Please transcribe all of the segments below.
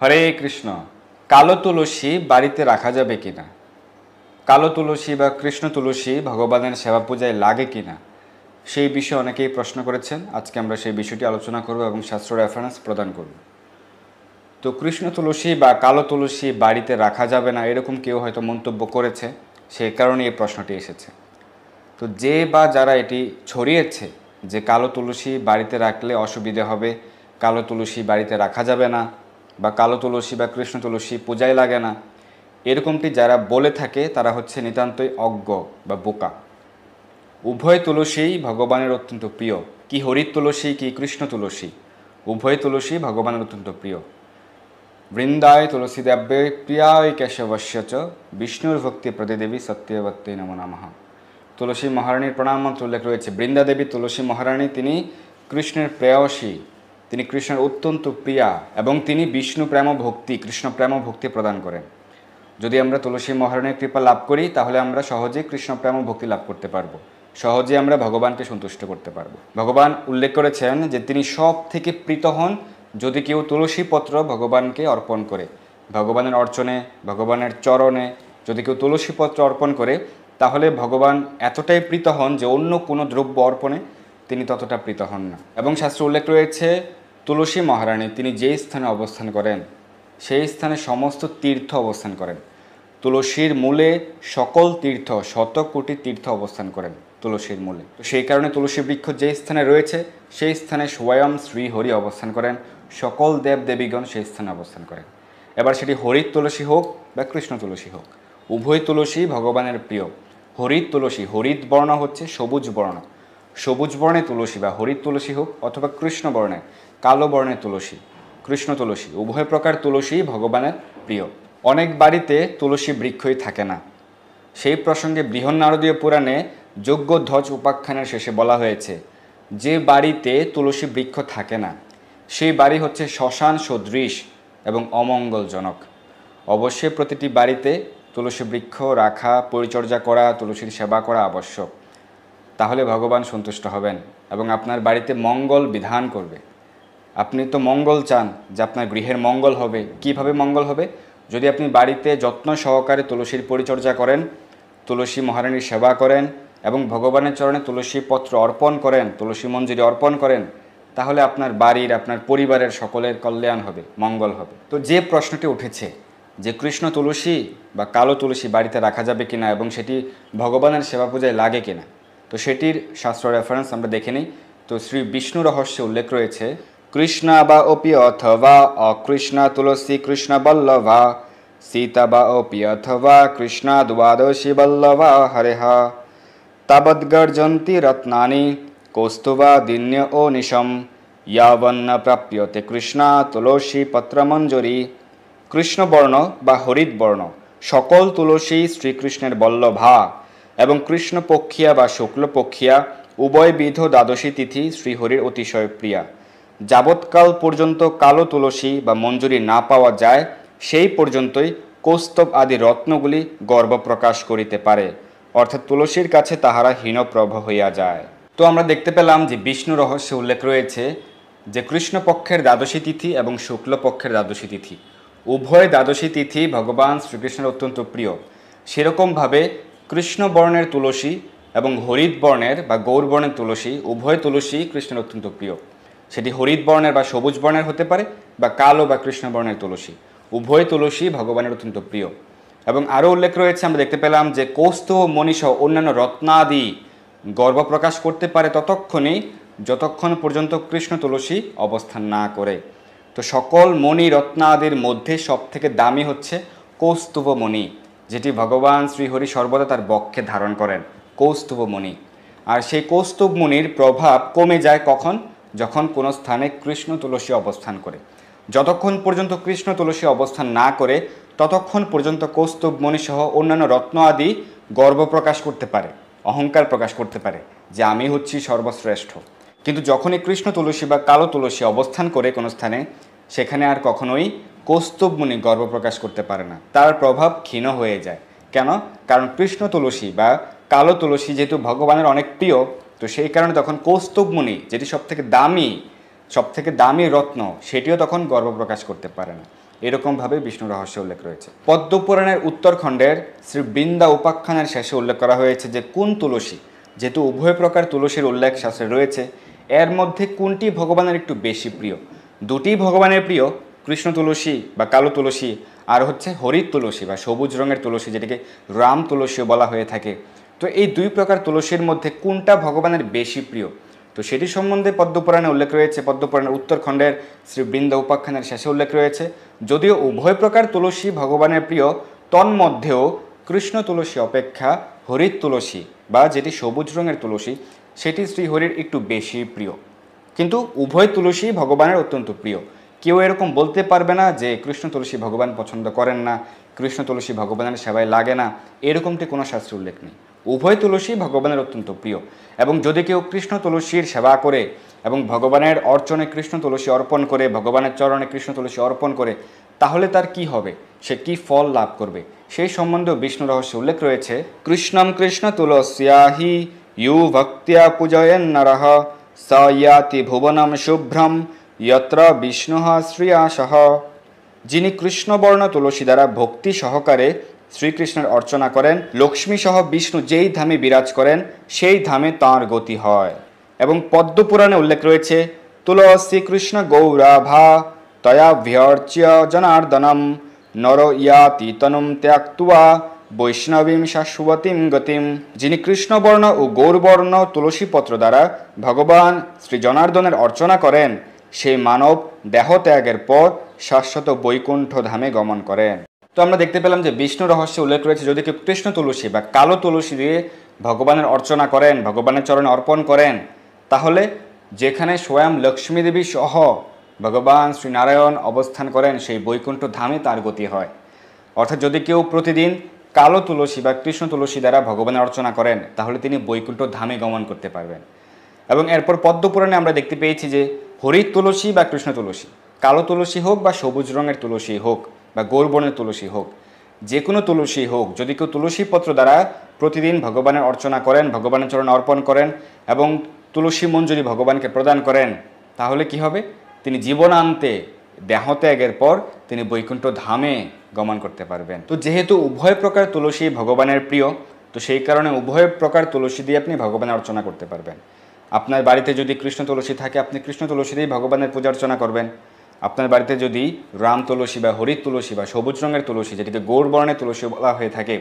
হরে কৃষ্ণ। কালো তুলসী বাড়িতে রাখা যাবে কিনা? কালো তুলসী বা কৃষ্ণ তুলসী ভগবানের সেবা পূজায় লাগে কিনা, সেই বিষয়ে অনেকেই প্রশ্ন করেছেন। আজকে আমরা সেই বিষয়টি আলোচনা করব এবং শাস্ত্র রেফারেন্স প্রদান করব। তো কৃষ্ণ তুলসী বা কালো তুলসী বাড়িতে রাখা যাবে না, এরকম কেউ হয়তো মন্তব্য করেছে, সেই কারণে এই প্রশ্নটি এসেছে। তো যে বা যারা এটি ছড়িয়েছে যে কালো তুলসী বাড়িতে রাখলে অসুবিধে হবে, কালো তুলসী বাড়িতে রাখা যাবে না, বা কালো তুলসী বা কৃষ্ণ তুলসী পূজায় লাগে না, এরকমটি যারা বলে থাকে তারা হচ্ছে নিতান্তই অজ্ঞ বা বোকা। উভয় তুলসীই ভগবানের অত্যন্ত প্রিয়। কি হরিত তুলসী কি কৃষ্ণ তুলসী, উভয় তুলসী ভগবানের অত্যন্ত প্রিয়। বৃন্দায় তুলসী দেব্যে প্রিয়ায় কেশবস্য চ বিষ্ণুর ভক্তি প্রতিদেবী সত্যবতী নমো নমঃ। তুলসী মহারানীর প্রণাম মন্ত্র উল্লেখ রয়েছে। বৃন্দা দেবী তুলসী মহারানী, তিনি কৃষ্ণের প্রেয়সী, তিনি কৃষ্ণের অত্যন্ত প্রিয়া এবং তিনি বিষ্ণু প্রেম ভক্তি, কৃষ্ণ প্রেম ভক্তি প্রদান করেন। যদি আমরা তুলসী মহারানীর কৃপা লাভ করি তাহলে আমরা সহজেই কৃষ্ণ প্রেম ভক্তি লাভ করতে পারবো, সহজে আমরা ভগবানকে সন্তুষ্ট করতে পারবো। ভগবান উল্লেখ করেছেন যে তিনি সব থেকে প্রীত হন যদি কেউ তুলসী পত্র ভগবানকে অর্পণ করে। ভগবানের অর্চনে, ভগবানের চরণে যদি কেউ তুলসী পত্র অর্পণ করে তাহলে ভগবান এতটাই প্রীত হন যে অন্য কোনো দ্রব্য অর্পণে তিনি ততটা প্রীত হন না। এবং শাস্ত্রে উল্লেখ রয়েছে তুলসী মহারানী তিনি যেই স্থানে অবস্থান করেন সেই স্থানে সমস্ত তীর্থ অবস্থান করেন। তুলসীর মূলে সকল তীর্থ, শত কোটি তীর্থ অবস্থান করেন তুলসীর মূলে। তো সেই কারণে তুলসী বৃক্ষ যে স্থানে রয়েছে সেই স্থানে স্বয়ং শ্রী হরি অবস্থান করেন, সকল দেব দেবীগণ সেই স্থানে অবস্থান করেন। এবার সেটি হরিত তুলসী হোক বা কৃষ্ণ তুলসী হোক, উভয় তুলসী ভগবানের প্রিয়। হরিত তুলসী, হরিত বর্ণ হচ্ছে সবুজ বর্ণ, সবুজ বর্ণে তুলসী বা হরিত তুলসী হোক, অথবা কৃষ্ণ বর্ণে কালো বর্ণের তুলসী, কৃষ্ণ তুলসী, উভয় প্রকার তুলসী ভগবানের প্রিয়। অনেক বাড়িতে তুলসী বৃক্ষই থাকে না। সেই প্রসঙ্গে বৃহন্নারদীয় পুরাণে যজ্ঞধ্বজ উপাখ্যানের শেষে বলা হয়েছে যে বাড়িতে তুলসী বৃক্ষ থাকে না সেই বাড়ি হচ্ছে শ্মশান সদৃশ এবং অমঙ্গলজনক। অবশ্যই প্রতিটি বাড়িতে তুলসী বৃক্ষ রাখা, পরিচর্যা করা, তুলসীর সেবা করা আবশ্যক। তাহলে ভগবান সন্তুষ্ট হবেন এবং আপনার বাড়িতে মঙ্গল বিধান করবে। আপনি তো মঙ্গল চান, যে আপনার গৃহের মঙ্গল হবে। কিভাবে মঙ্গল হবে? যদি আপনি বাড়িতে যত্ন সহকারে তুলসীর পরিচর্যা করেন, তুলসী মহারানীর সেবা করেন এবং ভগবানের চরণে তুলসী পত্র অর্পণ করেন, তুলসী মঞ্জরি অর্পণ করেন, তাহলে আপনার বাড়ির, আপনার পরিবারের সকলের কল্যাণ হবে, মঙ্গল হবে। তো যে প্রশ্নটি উঠেছে যে কৃষ্ণ তুলসী বা কালো তুলসী বাড়িতে রাখা যাবে কিনা এবং সেটি ভগবানের সেবা পূজায় লাগে কিনা, তো সেটির শাস্ত্র রেফারেন্স আমরা দেখে নিই। তো শ্রী বিষ্ণু রহস্যে উল্লেখ রয়েছে কৃষ্ণা বা অপি অথবা অকৃষ্ণা তুলসী কৃষ্ণ বল্লভা, সীতা বা অপি অথবা কৃষ্ণা দ্বাদশী বল্লভা হরেহ, তাবদ্গর্জন্তি রত্নানি কৌস্তুভা দিন্য ও নিশম, ইয়াবন্ন প্রাপ্যতে কৃষ্ণা তুলসী পত্রমঞ্জরি। কৃষ্ণবর্ণ বা হরিত বর্ণ সকল তুলসী শ্রীকৃষ্ণের বল্লভা এবং কৃষ্ণপক্ষিয়া বা শুক্লপক্ষিয়া উভয়বিধ দ্বাদশী তিথি শ্রীহরির অতিশয় প্রিয়া। যাবৎকাল পর্যন্ত কালো তুলসী বা মঞ্জুরি না পাওয়া যায় সেই পর্যন্তই কৌস্তব আদি রত্নগুলি গর্ব প্রকাশ করিতে পারে, অর্থাৎ তুলসীর কাছে তাহারা হীনপ্রভ হইয়া যায়। তো আমরা দেখতে পেলাম যে বিষ্ণু রহস্যে উল্লেখ রয়েছে যে কৃষ্ণপক্ষের দ্বাদশী তিথি এবং শুক্লপক্ষের দ্বাদশী তিথি উভয় দ্বাদশী তিথি ভগবান শ্রীকৃষ্ণের অত্যন্ত প্রিয়। সেরকমভাবে কৃষ্ণবর্ণের তুলসী এবং হরিত বর্ণের বা গৌর বর্ণের তুলসী উভয় তুলসী কৃষ্ণের অত্যন্ত প্রিয়। সেটি হরিত বর্ণের বা সবুজ বর্ণের হতে পারে বা কালো বা কৃষ্ণ বর্ণের তুলসী, উভয় তুলসী ভগবানের অত্যন্ত প্রিয়। এবং আরও উল্লেখ রয়েছে, আমরা দেখতে পেলাম যে কৌস্তব মণিসহ অন্যান্য রত্নাদি গর্ব প্রকাশ করতে পারে ততক্ষণই যতক্ষণ পর্যন্ত কৃষ্ণ তুলসী অবস্থান না করে। তো সকল মণি রত্নাদির মধ্যে সব থেকে দামি হচ্ছে কৌস্তুভ মণি, যেটি ভগবান শ্রীহরি সর্বদা তার বক্ষে ধারণ করেন, কৌস্তুভ মণি। আর সেই কৌস্তুভ মণির প্রভাব কমে যায় কখন? যখন কোনো স্থানে কৃষ্ণ তুলসী অবস্থান করে। যতক্ষণ পর্যন্ত কৃষ্ণ তুলসী অবস্থান না করে ততক্ষণ পর্যন্ত কৌস্তুভ মণি সহ অন্যান্য রত্ন আদি গর্ব প্রকাশ করতে পারে, অহংকার প্রকাশ করতে পারে যে আমি হচ্ছি সর্বশ্রেষ্ঠ। কিন্তু যখনই কৃষ্ণ তুলসী বা কালো তুলসী অবস্থান করে কোনো স্থানে, সেখানে আর কখনোই কৌস্তুভ মুনি গর্ব প্রকাশ করতে পারে না, তার প্রভাব ক্ষীণ হয়ে যায়। কেন? কারণ কৃষ্ণ তুলসী বা কালো তুলসী যেহেতু ভগবানের অনেক প্রিয়, তো সেই কারণে তখন কৌস্তুভ মুনি, যেটি সব থেকে দামি রত্ন, সেটিও তখন গর্ব প্রকাশ করতে পারে না। এরকমভাবে বিষ্ণু রহস্যে উল্লেখ রয়েছে। পদ্মপুরাণের উত্তরখণ্ডের শ্রী বৃন্দা উপাখ্যানের শেষে উল্লেখ করা হয়েছে যে কোন তুলসী, যেহেতু উভয় প্রকার তুলসীর উল্লেখ শাস্ত্রে রয়েছে, এর মধ্যে কোনটি ভগবানের একটু বেশি প্রিয়। দুটি ভগবানের প্রিয়, কৃষ্ণ তুলসী বা কালো তুলসী, আর হচ্ছে হরিত তুলসী বা সবুজ রঙের তুলসী, যেটাকে রাম তুলসীও বলা হয়ে থাকে। তো এই দুই প্রকার তুলসীর মধ্যে কোনটা ভগবানের বেশি প্রিয়, তো সেটি সম্বন্ধে পদ্মপুরাণে উল্লেখ রয়েছে। পদ্মপুরাণের উত্তরখণ্ডের শ্রী বৃন্দ উপাখ্যানের শেষে উল্লেখ রয়েছে, যদিও উভয় প্রকার তুলসী ভগবানের প্রিয়, তন্মধ্যেও কৃষ্ণ তুলসী অপেক্ষা হরিত তুলসী বা যেটি সবুজ রঙের তুলসী সেটি শ্রীহরির একটু বেশি প্রিয়। কিন্তু উভয় তুলসী ভগবানের অত্যন্ত প্রিয়। কেউ এরকম বলতে পারবে না যে কৃষ্ণ তুলসী ভগবান পছন্দ করেন না, কৃষ্ণ তুলসী ভগবানের সেবায় লাগে না, এরকমটি কোনো শাস্ত্রে উল্লেখ নেই। উভয় তুলসী ভগবানের অত্যন্ত প্রিয়, এবং যদি কেউ কৃষ্ণ তুলসীর সেবা করে এবং ভগবানের অর্চনে কৃষ্ণ তুলসী অর্পণ করে, ভগবানের চরণে কৃষ্ণ তুলসী অর্পণ করে, তাহলে তার কি হবে, সে কি ফল লাভ করবে, সেই সম্বন্ধেও বিষ্ণু রহস্যে উল্লেখ রয়েছে। কৃষ্ণম কৃষ্ণ তুলস্যাহি ইউ ভক্তিয়া পূজয়েন নরঃ স ইয়াতি ভুবনম শুভ্রম যত্র বিষ্ণু শ্রিয়াসহ। যিনি কৃষ্ণবর্ণ তুলসী দ্বারা ভক্তি সহকারে শ্রীকৃষ্ণের অর্চনা করেন, লক্ষ্মী সহ বিষ্ণু যেই ধামে বিরাজ করেন সেই ধামে তাঁর গতি হয়। এবং পদ্মপুরাণে উল্লেখ রয়েছে, তুলসী কৃষ্ণ গৌরাভা তয়া ভ্যর্চ্য জনার্দনম নর ইয়াতি তনুম ত্যাক্তুয়া বৈষ্ণবীম শাশ্বতীম গতিম। যিনি কৃষ্ণবর্ণ ও গৌরবর্ণ তুলসীপত্র দ্বারা ভগবান শ্রী জনার্দনের অর্চনা করেন, সেই মানব দেহ ত্যাগের পর শাশ্বত বৈকুণ্ঠ ধামে গমন করেন। তো আমরা দেখতে পেলাম যে বিষ্ণু রহস্যে উল্লেখ রয়েছে, যদি কেউ কৃষ্ণ তুলসী বা কালো তুলসী দিয়ে ভগবানের অর্চনা করেন, ভগবানের চরণে অর্পণ করেন, তাহলে যেখানে স্বয়ং লক্ষ্মী দেবী সহ ভগবান শ্রীনারায়ণ অবস্থান করেন সেই বৈকুণ্ঠ ধামে তার গতি হয়। অর্থাৎ যদি কেউ প্রতিদিন কালো তুলসী বা কৃষ্ণ তুলসী দ্বারা ভগবানের অর্চনা করেন, তাহলে তিনি বৈকুণ্ঠ ধামে গমন করতে পারবেন। এবং এরপর পদ্মপুরাণে আমরা দেখতে পেয়েছি যে হরিত তুলসী বা কৃষ্ণ তুলসী, কালো তুলসী হোক বা সবুজ রঙের তুলসী হোক বা গৌরবর্ণের তুলসী হোক, যে কোনো তুলসী হোক, যদি কেউ তুলসী পত্র দ্বারা প্রতিদিন ভগবানের অর্চনা করেন, ভগবানের চরণে অর্পণ করেন এবং তুলসী মঞ্জুরি ভগবানকে প্রদান করেন, তাহলে কি হবে, তিনি জীবনান্তে দেহত্যাগের পর তিনি বৈকুণ্ঠ ধামে গমন করতে পারবেন। তো যেহেতু উভয় প্রকার তুলসী ভগবানের প্রিয়, তো সেই কারণে উভয় প্রকার তুলসী দিয়ে আপনি ভগবানের অর্চনা করতে পারবেন। আপনার বাড়িতে যদি কৃষ্ণ তুলসী থাকে, আপনি কৃষ্ণ তুলসী দিয়েই ভগবানের পূজা অর্চনা করবেন। আপনার বাড়িতে যদি রাম তুলসী বা হরিত তুলসী বা সবুজ রঙের তুলসী, যেটিকে গৌর বর্ণের তুলসী বলা হয়ে থাকে,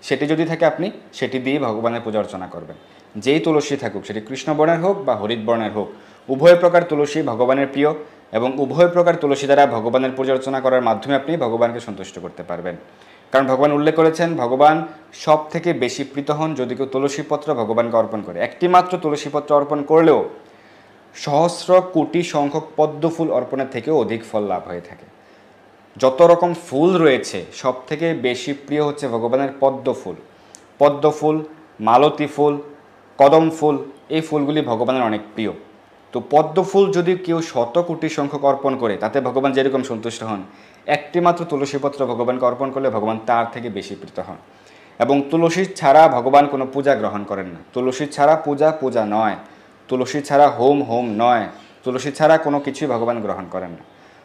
সেটি যদি থাকে, আপনি সেটি দিয়ে ভগবানের পূজা অর্চনা করবেন। যেই তুলসী থাকুক, সেটি কৃষ্ণ বর্ণের হোক বা হরিত বর্ণের হোক, উভয় প্রকার তুলসী ভগবানের প্রিয়, এবং উভয় প্রকার তুলসী দ্বারা ভগবানের পূজা অর্চনা করার মাধ্যমে আপনি ভগবানকে সন্তুষ্ট করতে পারবেন। কারণ ভগবান উল্লেখ করেছেন, ভগবান সব থেকে বেশি প্রীত হন যদি কেউ তুলসীপত্র ভগবানকে অর্পণ করে। একটি মাত্র তুলসীপত্র অর্পণ করলেও সহস্র কোটি সংখ্যক পদ্ম ফুল অর্পণের থেকেও অধিক ফল লাভ হয়ে থাকে। যত রকম ফুল রয়েছে সব থেকে বেশি প্রিয় হচ্ছে ভগবানের পদ্ম ফুল। পদ্ম ফুল, মালতী ফুল, কদম ফুল, এই ফুলগুলি ভগবানের অনেক প্রিয়। তো পদ্ম ফুল যদি কেউ শত কোটি সংখ্যক অর্পণ করে, তাতে ভগবান যেরকম সন্তুষ্ট হন, একটি মাত্র তুলসীপত্র ভগবানকে অর্পণ করলে ভগবান তার থেকে বেশি প্রীত হন। এবং তুলসী ছাড়া ভগবান কোনো পূজা গ্রহণ করেন না। তুলসী ছাড়া পূজা পূজা নয়, তুলসী ছাড়া হোম হোম নয়, তুলসী ছাড়া কোনো কিছুই ভগবান গ্রহণ করেন না।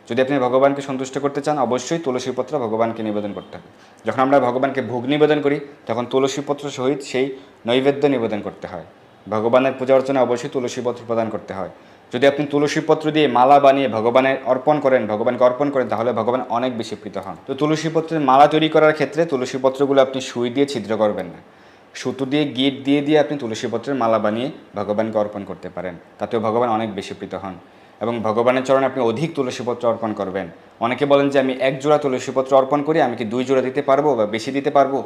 যদি আপনি ভগবানকে সন্তুষ্ট করতে চান, অবশ্যই তুলসীপত্র ভগবানকে নিবেদন করতে হবে। যখন আমরা ভগবানকে ভোগ নিবেদন করি, তখন তুলসীপত্র সহিত সেই নৈবেদ্য নিবেদন করতে হয়। ভগবানের পূজা অর্চনা অবশ্যই তুলসীপত্র প্রদান করতে হয়। যদি আপনি তুলসীপত্র দিয়ে মালা বানিয়ে ভগবানের অর্পণ করেন, ভগবানকে অর্পণ করেন, তাহলে ভগবান অনেক বেশি প্রীত হন। তো তুলসীপত্রের মালা তৈরি করার ক্ষেত্রে তুলসীপত্রগুলো আপনি সুই দিয়ে ছিদ্র করবেন না, সুতো দিয়ে গিট দিয়ে দিয়ে আপনি তুলসীপত্রের মালা বানিয়ে ভগবানকে অর্পণ করতে পারেন, তাতেও ভগবান অনেক বেশি প্রীত হন। এবং ভগবানের চরণে আপনি অধিক তুলসীপত্র অর্পণ করবেন। অনেকে বলেন যে আমি 1 জোড়া তুলসীপত্র অর্পণ করি, আমি কি 2 জোড়া দিতে পারবো বা বেশি দিতে পারবো?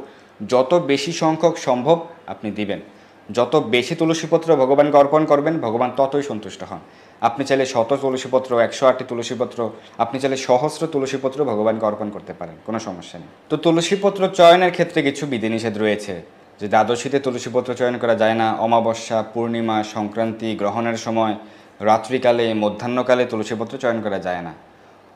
যত বেশি সংখ্যক সম্ভব আপনি দিবেন। যত বেশি তুলসীপত্র ভগবানকে অর্পণ করবেন, ভগবান ততই সন্তুষ্ট হন। আপনি চাইলে 100 তুলসীপত্র, 108টি তুলসীপত্র, আপনি চাইলে সহস্র তুলসীপত্র ভগবানকে অর্পণ করতে পারেন, কোনো সমস্যা নেই। তো তুলসীপত্র চয়নের ক্ষেত্রে কিছু বিধিনিষেধ রয়েছে, যে দ্বাদশীতে তুলসীপত্র চয়ন করা যায় না, অমাবস্যা, পূর্ণিমা, সংক্রান্তি, গ্রহণের সময়, রাত্রিকালে, মধ্যাহ্নকালে তুলসীপত্র চয়ন করা যায় না।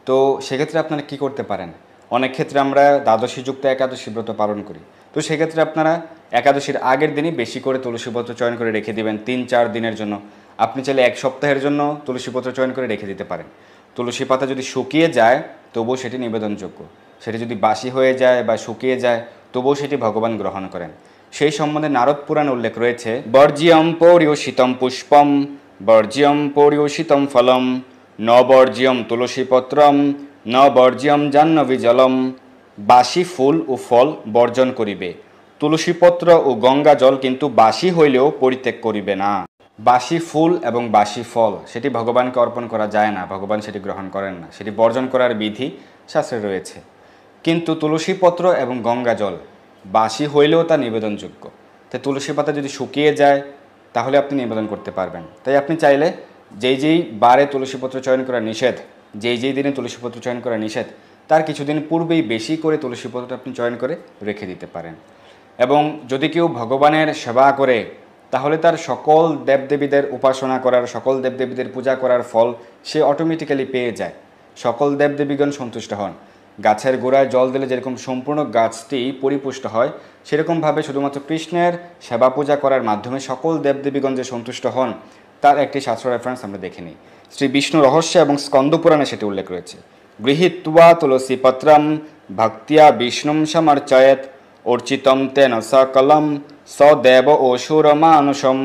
তো সেক্ষেত্রে আপনারা কি করতে পারেন? অনেক ক্ষেত্রে আমরা দ্বাদশীযুক্ত একাদশী ব্রত পালন করি। তো সেক্ষেত্রে আপনারা একাদশীর আগের দিনই বেশি করে তুলসীপত্র চয়ন করে রেখে দিবেন 3-4 দিনের জন্য। আপনি চাইলে 1 সপ্তাহের জন্য তুলসীপত্র চয়ন করে রেখে দিতে পারেন। তুলসী পাতা যদি শুকিয়ে যায় তবুও সেটি নিবেদনযোগ্য, সেটি যদি বাসি হয়ে যায় বা শুকিয়ে যায় তবুও সেটি ভগবান গ্রহণ করেন। সেই সম্বন্ধে নারদ পুরাণ উল্লেখ রয়েছে, বর্জ্যম পরিয়োষিতম পুষ্পম বর্জ্যম পরিয়োষিতম ফলম ন বর্জ্যম তুলসীপত্রম ন বর্জ্যম জাহ্নবী জলম। বাসি ফুল ও ফল বর্জন করিবে, তুলসীপত্র ও গঙ্গা জল কিন্তু বাসি হইলেও পরিত্যাগ করিবে না। বাসি ফুল এবং বাসি ফল সেটি ভগবানকে অর্পণ করা যায় না, ভগবান সেটি গ্রহণ করেন না, সেটি বর্জন করার বিধি শাস্ত্রে রয়েছে। কিন্তু তুলসীপত্র এবং গঙ্গা জল বাসি হইলেও তা নিবেদনযোগ্য। তাই তুলসী পাতা যদি শুকিয়ে যায় তাহলে আপনি নিবেদন করতে পারবেন। তাই আপনি চাইলে যেই বারে তুলসীপত্র চয়ন করা নিষেধ, যেই দিনে তুলসীপত্র চয়ন করা নিষেধ তার কিছুদিন পূর্বেই বেশি করে তুলসীপত্রটা আপনি চয়ন করে রেখে দিতে পারেন। এবং যদি কেউ ভগবানের সেবা করে তাহলে তার সকল দেবদেবীদের উপাসনা করার, সকল দেবদেবীদের পূজা করার ফল সে অটোমেটিক্যালি পেয়ে যায়। সকল দেবদেবীগণ সন্তুষ্ট হন। গাছের গোড়ায় জল দিলে যেরকম সম্পূর্ণ গাছটি পরিপুষ্ট হয়, সেরকমভাবে শুধুমাত্র কৃষ্ণের সেবা পূজা করার মাধ্যমে সকল দেবদেবীগণ যে সন্তুষ্ট হন তার একটি শাস্ত্র রেফারেন্স আমরা দেখে নিই। শ্রী বিষ্ণু রহস্য এবং স্কন্দ পুরাণে সেটি উল্লেখ রয়েছে। গৃহীত্বা তুলসী পত্রম ভক্তিয়া বিষ্ণুম সমর্চয়েত অর্চিতম তেন সকলম সদেব অসুর মানুষম।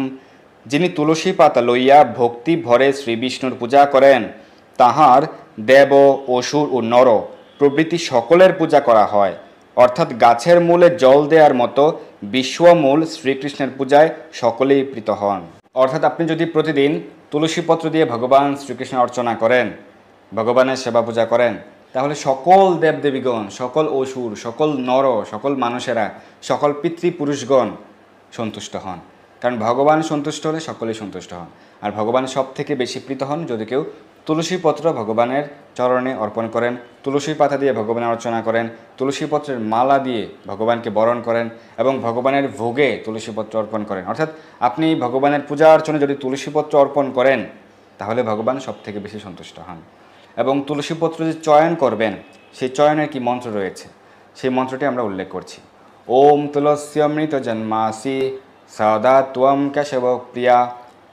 যিনি তুলসী পাতা লইয়া ভক্তি ভরে শ্রী বিষ্ণুর পূজা করেন তাহার দেব অসুর ও নর প্রভৃতি সকলের পূজা করা হয়। অর্থাৎ গাছের মূলে জল দেওয়ার মতো বিশ্বমূল শ্রীকৃষ্ণের পূজায় সকলেই প্রীত হন। অর্থাৎ আপনি যদি প্রতিদিন তুলসীপত্র দিয়ে ভগবান শ্রীকৃষ্ণের অর্চনা করেন, ভগবানের সেবা পূজা করেন, তাহলে সকল দেবদেবীগণ, সকল অসুর, সকল নর, সকল মানুষেরা, সকল পিতৃপুরুষগণ সন্তুষ্ট হন। কারণ ভগবান সন্তুষ্ট হলে সকলেই সন্তুষ্ট হন। আর ভগবান সব থেকে বেশি প্রীত হন যদি কেউ তুলসীপত্র ভগবানের চরণে অর্পণ করেন, তুলসী পাতা দিয়ে ভগবানের অর্চনা করেন, তুলসীপত্রের মালা দিয়ে ভগবানকে বরণ করেন এবং ভগবানের ভোগে তুলসীপত্র অর্পণ করেন। অর্থাৎ আপনি ভগবানের পূজা অর্চনে যদি তুলসীপত্র অর্পণ করেন তাহলে ভগবান সব থেকে বেশি সন্তুষ্ট হন। এবং তুলসীপত্র যে চয়ন করবেন সেই চয়নের কি মন্ত্র রয়েছে সেই মন্ত্রটি আমরা উল্লেখ করছি। ওম তুলস্যমৃত জন্মাসি সদা ত্বম কেশব প্রিয়া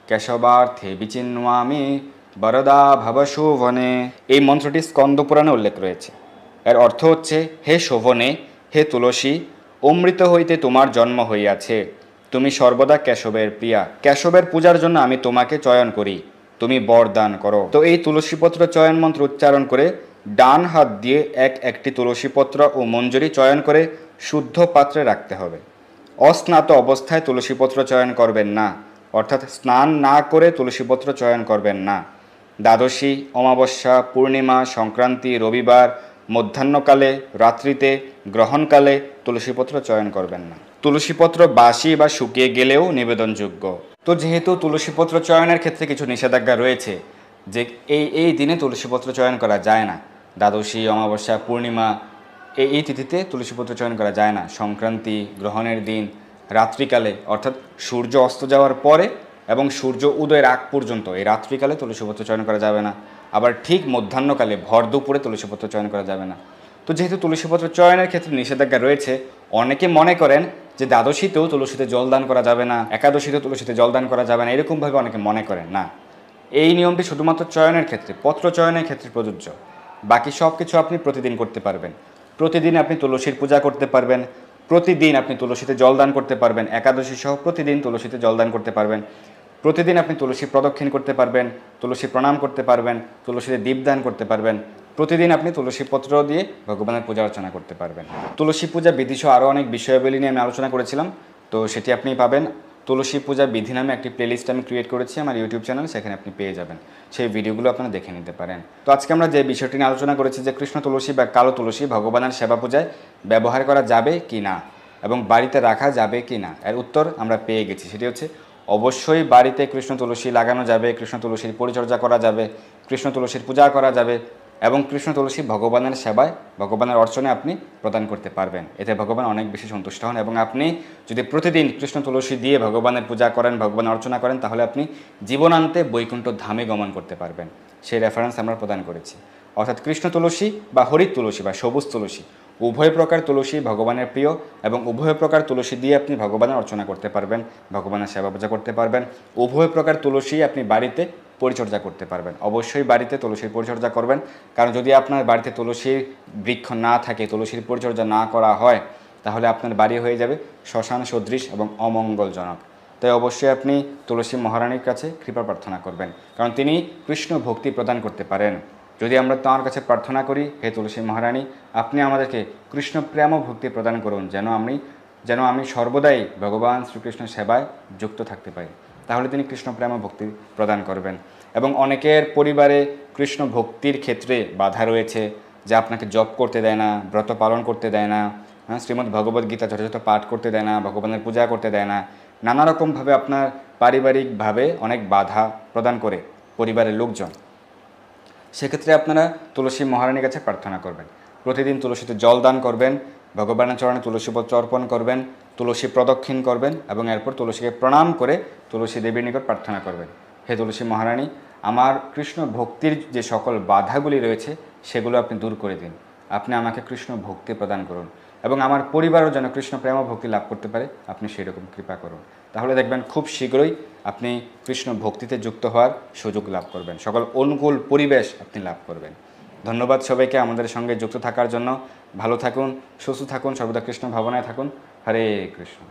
কেশবার্থে বিচিন্বামি বরদা ভব শোভনে। এই মন্ত্রটি স্কন্দ পুরাণে উল্লেখ রয়েছে। এর অর্থ হচ্ছে, হে শোভনে, হে তুলসী, অমৃত হইতে তোমার জন্ম হইয়াছে, তুমি সর্বদা কেশবের প্রিয়া, কেশবের পূজার জন্য আমি তোমাকে চয়ন করি, তুমি বরদান করো। তো এই তুলসীপত্র চয়ন মন্ত্র উচ্চারণ করে ডান হাত দিয়ে একটি তুলসীপত্র ও মঞ্জরি চয়ন করে শুদ্ধ পাত্রে রাখতে হবে। অস্নাত অবস্থায় তুলসীপত্র চয়ন করবেন না, অর্থাৎ স্নান না করে তুলসীপত্র চয়ন করবেন না। দ্বাদশী, অমাবস্যা, পূর্ণিমা, সংক্রান্তি, রবিবার, মধ্যাহ্নকালে, রাত্রিতে, গ্রহণকালে তুলসীপত্র চয়ন করবেন না। তুলসীপত্র বাসি বা শুকিয়ে গেলেও নিবেদনযোগ্য। তো যেহেতু তুলসীপত্র চয়নের ক্ষেত্রে কিছু নিষেধাজ্ঞা রয়েছে যে এই দিনে তুলসীপত্র চয়ন করা যায় না, দ্বাদশী, অমাবস্যা, পূর্ণিমা এই তিথিতে তুলসীপত্র চয়ন করা যায় না, সংক্রান্তি, গ্রহণের দিন, রাত্রিকালে অর্থাৎ সূর্য অস্ত যাওয়ার পরে এবং সূর্য উদয়ের আগ পর্যন্ত এই রাত্রিকালে তুলসীপত্র চয়ন করা যাবে না। আবার ঠিক মধ্যাহ্নকালে ভর দুপুরে তুলসীপত্র চয়ন করা যাবে না। তো যেহেতু তুলসীপত্র চয়নের ক্ষেত্রে নিষেধাজ্ঞা রয়েছে, অনেকে মনে করেন যে দ্বাদশীতেও তুলসীতে জল দান করা যাবে না, একাদশীতেও তুলসীতে জল দান করা যাবে না, এরকমভাবে অনেকে মনে করেন না। এই নিয়মটি শুধুমাত্র চয়নের ক্ষেত্রে, পত্র চয়নের ক্ষেত্রে প্রযোজ্য। বাকি সব কিছু আপনি প্রতিদিন করতে পারবেন। প্রতিদিন আপনি তুলসীর পূজা করতে পারবেন, প্রতিদিন আপনি তুলসীতে জল দান করতে পারবেন, একাদশী সহ প্রতিদিন তুলসীতে জল দান করতে পারবেন, প্রতিদিন আপনি তুলসী প্রদক্ষিণ করতে পারবেন, তুলসী প্রণাম করতে পারবেন, তুলসীতে দীপদান করতে পারবেন, প্রতিদিন আপনি তুলসী পত্র দিয়ে ভগবানের পূজা অর্চনা করতে পারবেন। তুলসী পূজা বিধিসহ আরও অনেক বিষয়াবলী নিয়ে আমি আলোচনা করেছিলাম, তো সেটি আপনি পাবেন। তুলসী পূজা বিধি নামে একটি প্লেলিস্ট আমি ক্রিয়েট করেছি আমার ইউটিউব চ্যানেল, সেখানে আপনি পেয়ে যাবেন, সেই ভিডিওগুলো আপনারা দেখে নিতে পারেন। তো আজকে আমরা যে বিষয়টি নিয়ে আলোচনা করেছি যে কৃষ্ণ তুলসী বা কালো তুলসী ভগবানের সেবা পূজায় ব্যবহার করা যাবে কি না এবং বাড়িতে রাখা যাবে কি না, এর উত্তর আমরা পেয়ে গেছি। সেটি হচ্ছে অবশ্যই বাড়িতে কৃষ্ণ তুলসী লাগানো যাবে, কৃষ্ণ তুলসীর পরিচর্যা করা যাবে, কৃষ্ণ তুলসীর পূজা করা যাবে এবং কৃষ্ণ তুলসী ভগবানের সেবায়, ভগবানের অর্চনে আপনি প্রদান করতে পারবেন। এতে ভগবান অনেক বেশি সন্তুষ্ট হন এবং আপনি যদি প্রতিদিন কৃষ্ণ তুলসী দিয়ে ভগবানের পূজা করেন, ভগবানের অর্চনা করেন, তাহলে আপনি জীবনান্তে বৈকুণ্ঠ ধামে গমন করতে পারবেন। সেই রেফারেন্স আমরা প্রদান করেছি। অর্থাৎ কৃষ্ণ তুলসী বা হরিত তুলসী বা সবুজ তুলসী উভয় প্রকার তুলসী ভগবানের প্রিয় এবং উভয় প্রকার তুলসী দিয়ে আপনি ভগবানের অর্চনা করতে পারবেন, ভগবানের সেবা পূজা করতে পারবেন। উভয় প্রকার তুলসী আপনি বাড়িতে পরিচর্যা করতে পারবেন। অবশ্যই বাড়িতে তুলসীর পরিচর্যা করবেন, কারণ যদি আপনার বাড়িতে তুলসীর বৃক্ষ না থাকে, তুলসীর পরিচর্যা না করা হয়, তাহলে আপনার বাড়ি হয়ে যাবে শ্মশান সদৃশ এবং অমঙ্গলজনক। তাই অবশ্যই আপনি তুলসী মহারানীর কাছে কৃপা প্রার্থনা করবেন, কারণ তিনি কৃষ্ণ ভক্তি প্রদান করতে পারেন। যদি আমরা তাঁর কাছে প্রার্থনা করি, হে তুলসী মহারানী, আপনি আমাদেরকে কৃষ্ণ প্রেম ও ভক্তি প্রদান করুন, যেন আমি সর্বদাই ভগবান শ্রীকৃষ্ণের সেবায় যুক্ত থাকতে পারি, তাহলে তিনি কৃষ্ণ প্রেম ও ভক্তি প্রদান করবেন। এবং অনেকের পরিবারে কৃষ্ণ ভক্তির ক্ষেত্রে বাধা রয়েছে, যে আপনাকে জপ করতে দেয় না, ব্রত পালন করতে দেয় না, শ্রীমদ্ ভগবদ্ গীতা যথাযথ পাঠ করতে দেয় না, ভগবানের পূজা করতে দেয় না, নানা রকমভাবে আপনার পারিবারিকভাবে অনেক বাধা প্রদান করে পরিবারের লোকজন। সেক্ষেত্রে আপনারা তুলসী মহারানীর কাছে প্রার্থনা করবেন। প্রতিদিন তুলসীতে জল দান করবেন, ভগবানের চরণে তুলসী পত্র অর্পণ করবেন, তুলসী প্রদক্ষিণ করবেন এবং এরপর তুলসীকে প্রণাম করে তুলসী দেবীর নিকট প্রার্থনা করবেন, হে তুলসী মহারানী, আমার কৃষ্ণ ভক্তির যে সকল বাধাগুলি রয়েছে সেগুলো আপনি দূর করে দিন। আপনি আমাকে কৃষ্ণ ভক্তি প্রদান করুন এবং আমার পরিবারও যেন কৃষ্ণ প্রেম ভক্তি লাভ করতে পারে, আপনি সেই রকম কৃপা করুন। তাহলে দেখবেন খুব শীঘ্রই আপনি কৃষ্ণ ভক্তিতে যুক্ত হওয়ার সুযোগ লাভ করবেন, সকল অনুকূল পরিবেশ আপনি লাভ করবেন। ধন্যবাদ সবাইকে আমাদের সঙ্গে যুক্ত থাকার জন্য। ভালো থাকুন, সুস্থ থাকুন, সর্বদা কৃষ্ণ ভাবনায় থাকুন। হরে কৃষ্ণ।